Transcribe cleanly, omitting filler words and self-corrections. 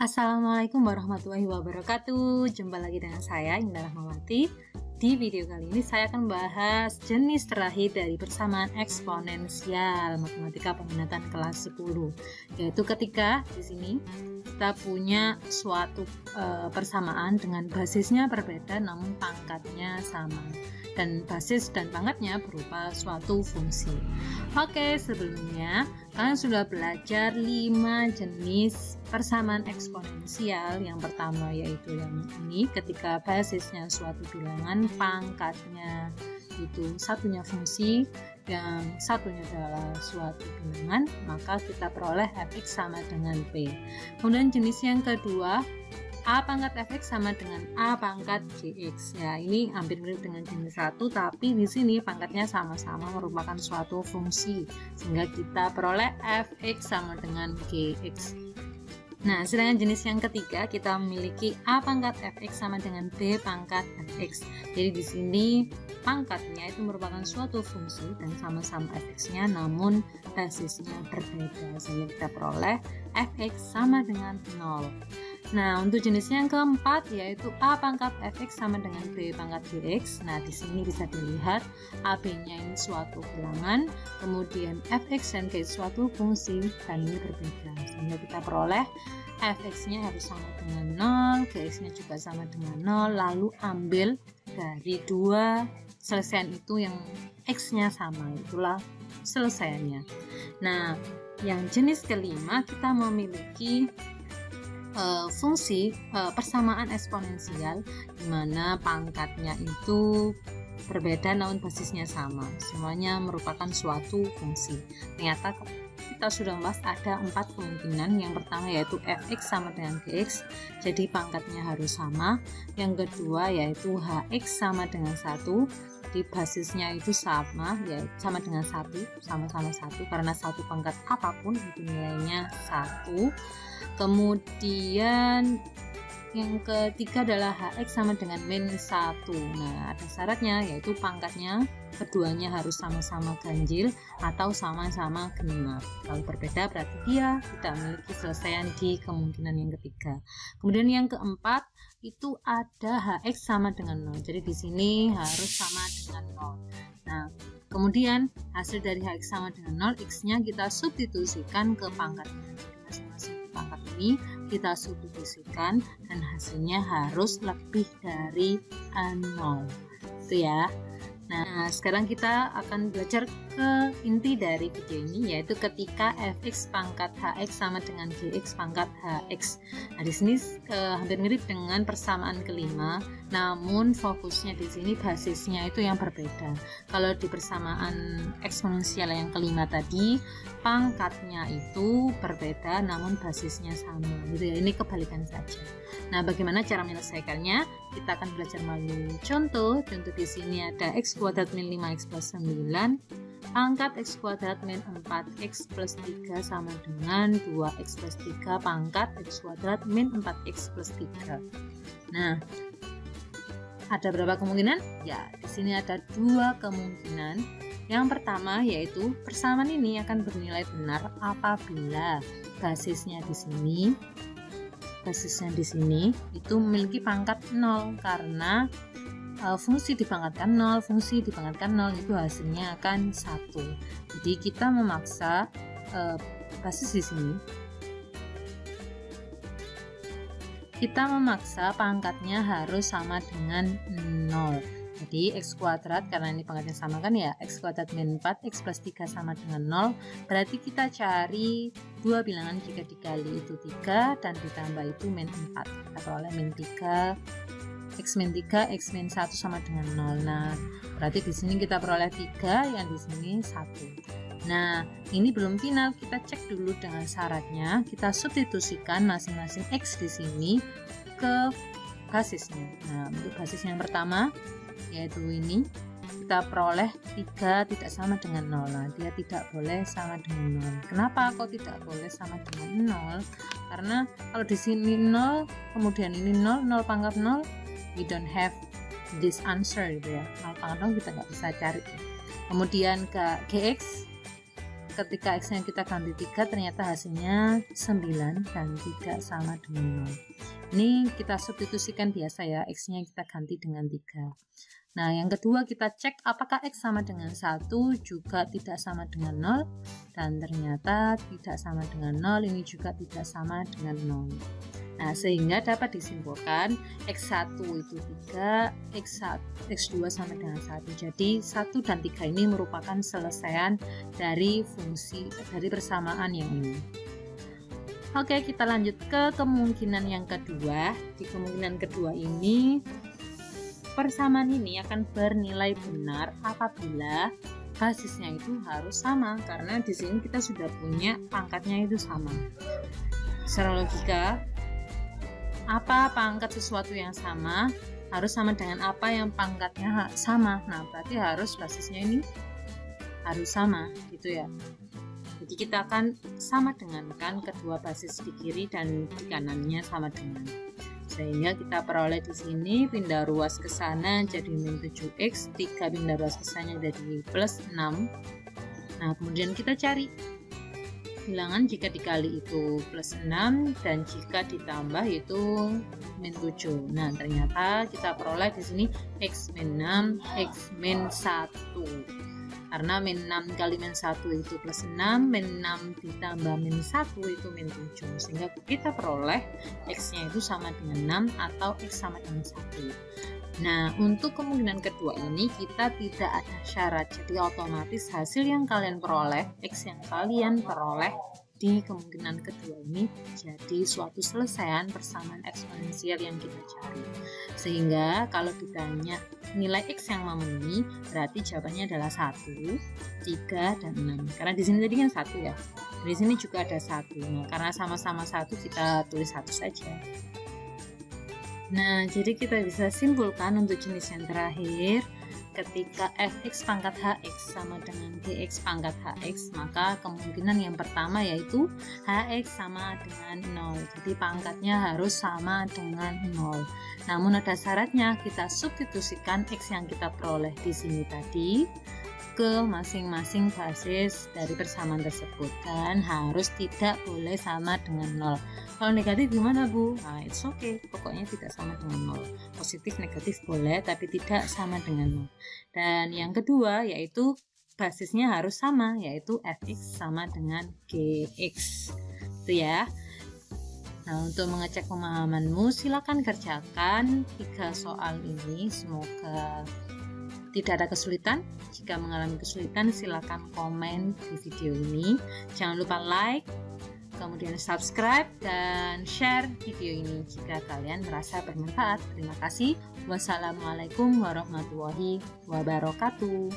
Assalamualaikum warahmatullahi wabarakatuh. Jumpa lagi dengan saya Indah Rahmawati. Di video kali ini saya akan membahas jenis terakhir dari persamaan eksponensial matematika peminatan kelas 10, yaitu ketika di sini kita punya suatu persamaan dengan basisnya berbeda namun pangkatnya sama, dan basis dan pangkatnya berupa suatu fungsi. Oke, sebelumnya kalian sudah belajar 5 jenis persamaan eksponensial. Yang pertama yaitu yang ini, ketika basisnya suatu bilangan, pangkatnya itu satunya fungsi, yang satunya adalah suatu bilangan, maka kita peroleh fx sama dengan p. Kemudian jenis yang kedua, A pangkat fx sama dengan A pangkat gx. Ya, ini hampir mirip dengan jenis 1, tapi di sini pangkatnya sama-sama merupakan suatu fungsi, sehingga kita peroleh fx sama dengan gx. Nah, sedangkan jenis yang ketiga kita memiliki A pangkat fx sama dengan B pangkat fx. Jadi di sini pangkatnya itu merupakan suatu fungsi dan sama-sama fx-nya, namun basisnya berbeda, sehingga kita peroleh fx sama dengan 0. Nah, untuk jenis yang keempat yaitu A pangkat fx sama dengan B pangkat gx. Nah, di sini bisa dilihat AB-nya ini suatu bilangan, kemudian fx dan gx suatu fungsi, dan ini berbeda, sehingga kita peroleh fx-nya harus sama dengan 0, gx-nya juga sama dengan 0, lalu ambil dari dua selesaian itu yang x-nya sama, itulah selesaiannya. Nah, yang jenis kelima kita memiliki fungsi persamaan eksponensial, di mana pangkatnya itu berbeda namun basisnya sama, semuanya merupakan suatu fungsi. Ternyata kita sudah membahas ada 4 kemungkinan. Yang pertama yaitu fx sama dengan gx, jadi pangkatnya harus sama. Yang kedua yaitu hx sama dengan 1, di basisnya itu sama, ya sama dengan 1, sama-sama 1, karena satu pangkat apapun itu nilainya 1. Kemudian yang ketiga adalah hx sama dengan min 1. Nah, ada syaratnya yaitu pangkatnya keduanya harus sama-sama ganjil atau sama-sama genap. Kalau berbeda berarti dia tidak memiliki selesaian di kemungkinan yang ketiga. Kemudian yang keempat itu ada hx sama dengan 0. Jadi di sini harus sama dengan 0. Nah, kemudian hasil dari hx sama dengan 0, x-nya kita substitusikan ke pangkatnya. Masing-masing pangkat ini kita substitusikan dan hasilnya harus lebih dari 0. Itu ya. Nah, sekarang kita akan belajar ke inti dari video ini, yaitu ketika fx pangkat hx sama dengan gx pangkat hx. Nah, di sini hampir mirip dengan persamaan kelima, namun fokusnya di sini basisnya itu yang berbeda. Kalau di persamaan eksponensial yang kelima tadi, pangkatnya itu berbeda namun basisnya sama. Gitu ya, ini kebalikan saja. Nah, bagaimana cara menyelesaikannya? Kita akan belajar melalui contoh. Contoh di sini ada x kuadrat min 5x plus 9, pangkat x kuadrat min 4x plus 3 sama dengan 2x plus 3 pangkat x kuadrat min 4x plus 3. Nah, ada berapa kemungkinan? Ya, di sini ada 2 kemungkinan. Yang pertama yaitu persamaan ini akan bernilai benar apabila basisnya di sini itu memiliki pangkat 0, karena fungsi dipangkatkan 0, fungsi dipangkatkan 0 itu hasilnya akan 1. Jadi kita memaksa basis di sini, kita memaksa pangkatnya harus sama dengan 0. Jadi x kuadrat, karena ini pangkatnya sama kan ya, x kuadrat min 4x plus 3 sama dengan 0, berarti kita cari dua bilangan jika dikali itu 3 dan ditambah itu min 4, kita peroleh min 3, x min 3, x min 1 sama dengan 0. Nah, berarti di sini kita peroleh 3, yang di sini 1. Nah, ini belum final, kita cek dulu dengan syaratnya, kita substitusikan masing-masing x di sini ke basisnya. Nah, untuk basis yang pertama yaitu ini, kita peroleh 3 tidak sama dengan 0. Nah, dia tidak boleh sama dengan 0. Kenapa kok tidak boleh sama dengan 0? Karena kalau di sini 0, kemudian ini 0, 0 pangkat 0, we don't have this answer gitu ya. 0 pangkat 0 kita nggak bisa cari. Kemudian ke gx, ketika X-nya kita ganti 3 ternyata hasilnya 9 dan tidak sama dengan 0. Ini kita substitusikan biasa ya, X-nya kita ganti dengan 3. Nah, yang kedua kita cek apakah X sama dengan 1 juga tidak sama dengan 0, dan ternyata tidak sama dengan 0, ini juga tidak sama dengan 0. Nah, sehingga dapat disimpulkan X1 itu 3, X2 sama dengan 1. Jadi 1 dan 3 ini merupakan selesaian dari persamaan yang ini. Oke, kita lanjut ke kemungkinan yang kedua. Di kemungkinan kedua ini, persamaan ini akan bernilai benar apabila basisnya itu harus sama, karena di sini kita sudah punya pangkatnya itu sama. Secara logika, apa pangkat sesuatu yang sama harus sama dengan apa yang pangkatnya sama. Nah, berarti harus basisnya ini harus sama, gitu ya. Jadi kita akan sama dengankan kedua basis di kiri dan di kanannya sama dengan. Sehingga kita peroleh di sini pindah ruas ke sana jadi min 7x, 3 pindah ruas ke sana jadi plus 6. Nah, kemudian kita cari bilangan jika dikali itu plus 6 dan jika ditambah itu min 7. Nah, ternyata kita peroleh di sini x min 6, x min 1. Karena min 6 kali min 1 itu plus 6, min 6 ditambah min 1 itu min 7. Sehingga kita peroleh X-nya itu sama dengan 6 atau X sama dengan 1. Nah, untuk kemungkinan kedua ini kita tidak ada syarat. Jadi otomatis hasil yang kalian peroleh, X yang kalian peroleh di kemungkinan kedua ini jadi suatu selesaian persamaan eksponensial yang kita cari. Sehingga kalau ditanya nilai X yang memenuhi, berarti jawabannya adalah 1, 3, dan 6. Karena di sini tadi kan 1 ya. Di sini juga ada 1. Nah, karena sama-sama 1 kita tulis 1 saja. Nah, jadi kita bisa simpulkan untuk jenis yang terakhir, ketika fx pangkat hx sama dengan gx pangkat hx, maka kemungkinan yang pertama yaitu hx sama dengan 0. Jadi pangkatnya harus sama dengan 0. Namun ada syaratnya, kita substitusikan x yang kita peroleh di sini tadi ke masing-masing basis dari persamaan tersebut, dan harus tidak boleh sama dengan 0. Kalau negatif gimana, Bu? Nah, it's okay, pokoknya tidak sama dengan 0. Positif negatif boleh, tapi tidak sama dengan 0. Dan yang kedua yaitu basisnya harus sama, yaitu fx sama dengan gx. Itu ya. Nah, untuk mengecek pemahamanmu, silakan kerjakan 3 soal ini. Semoga tidak ada kesulitan. Jika mengalami kesulitan, silakan komen di video ini. Jangan lupa like, kemudian subscribe dan share video ini jika kalian merasa bermanfaat. Terima kasih. Wassalamualaikum warahmatullahi wabarakatuh.